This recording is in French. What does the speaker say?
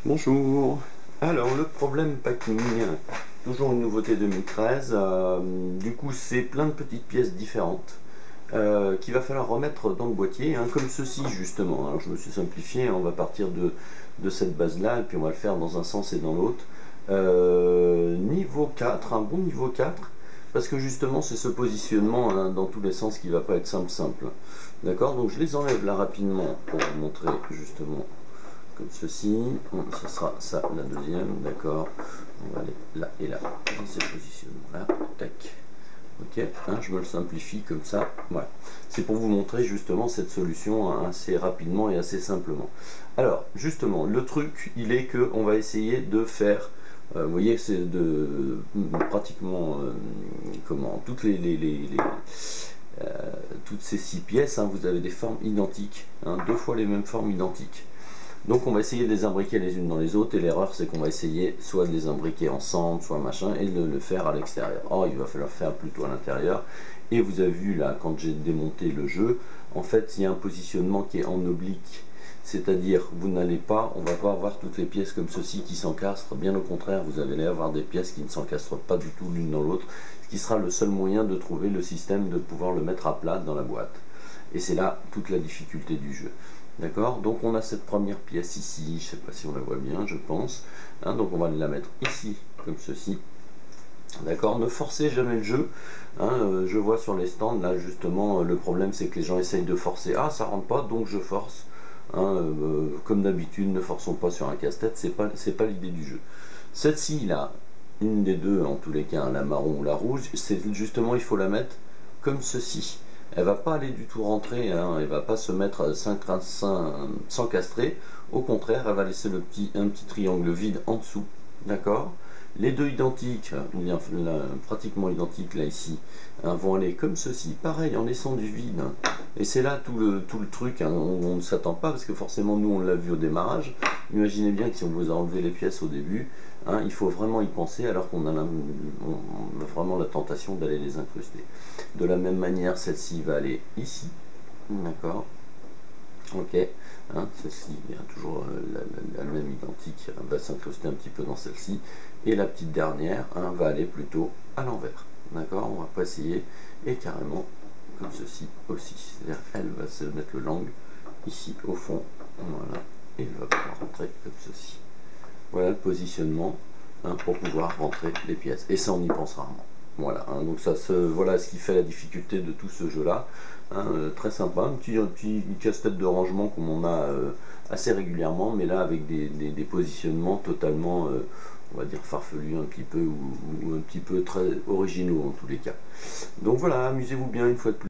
Bonjour. Alors le problème packing, toujours une nouveauté 2013. Du coup c'est plein de petites pièces différentes qu'il va falloir remettre dans le boîtier, hein, comme ceci justement. Alors je me suis simplifié, hein, on va partir de cette base là et puis on va le faire dans un sens et dans l'autre. Niveau 4, un bon niveau 4, parce que justement c'est ce positionnement, hein, dans tous les sens qui va pas être simple. D'accord, donc je les enlève là rapidement pour vous montrer justement comme ceci. Ce sera ça la deuxième, d'accord. On va aller là et là dans ces positionnements là, tac. Ok, hein, je me le simplifie comme ça, voilà. C'est pour vous montrer justement cette solution, hein, assez rapidement et assez simplement. Alors justement le truc il est que on va essayer de faire, vous voyez, c'est de pratiquement comment toutes toutes ces 6 pièces, hein, vous avez des formes identiques, hein, deux fois les mêmes formes identiques. Donc on va essayer de les imbriquer les unes dans les autres, et l'erreur c'est qu'on va essayer soit de les imbriquer ensemble, soit machin, et de le faire à l'extérieur. Or il va falloir faire plutôt à l'intérieur, et vous avez vu là, quand j'ai démonté le jeu, en fait il y a un positionnement qui est en oblique, c'est-à-dire vous n'allez pas, on va pas avoir toutes les pièces comme ceci qui s'encastrent, bien au contraire, vous allez avoir des pièces qui ne s'encastrent pas du tout l'une dans l'autre, ce qui sera le seul moyen de trouver le système de pouvoir le mettre à plat dans la boîte. Et c'est là toute la difficulté du jeu. D'accord, donc on a cette première pièce ici, je ne sais pas si on la voit bien, je pense, hein, donc on va la mettre ici, comme ceci. D'accord, ne forcez jamais le jeu, hein, je vois sur les stands, là justement, le problème c'est que les gens essayent de forcer, ah ça rentre pas, donc je force, hein, comme d'habitude, ne forçons pas sur un casse-tête, c'est pas l'idée du jeu. Celle-ci, là, une des deux, en tous les cas, hein, la marron ou la rouge, c'est justement, il faut la mettre comme ceci. Elle va pas aller du tout rentrer, hein, elle va pas se mettre s'encastrer, au contraire, elle va laisser un petit triangle vide en dessous, d'accord. Les deux identiques, pratiquement identiques là ici, hein, vont aller comme ceci, pareil en laissant du vide. Et c'est là tout le truc, hein, on ne s'attend pas, parce que forcément nous on l'a vu au démarrage. Imaginez bien que si on vous a enlevé les pièces au début, hein, il faut vraiment y penser alors qu'on a vraiment la tentation d'aller les incruster. De la même manière, celle-ci va aller ici, d'accord. Ok, hein, celle-ci bien toujours la même identique, hein, va s'incruster un petit peu dans celle-ci, et la petite dernière, hein, va aller plutôt à l'envers, d'accord. On va pas essayer, et carrément comme ceci aussi, c'est-à-dire elle va se mettre le langue ici au fond, voilà, et elle va pouvoir rentrer comme ceci. Voilà le positionnement, hein, pour pouvoir rentrer les pièces, et ça on y pense rarement. Voilà, hein, donc voilà ce qui fait la difficulté de tout ce jeu-là. Hein, très sympa, un petit casse-tête de rangement comme on a assez régulièrement, mais là avec des positionnements totalement, on va dire farfelus un petit peu, ou un petit peu très originaux en tous les cas. Donc voilà, amusez-vous bien une fois de plus.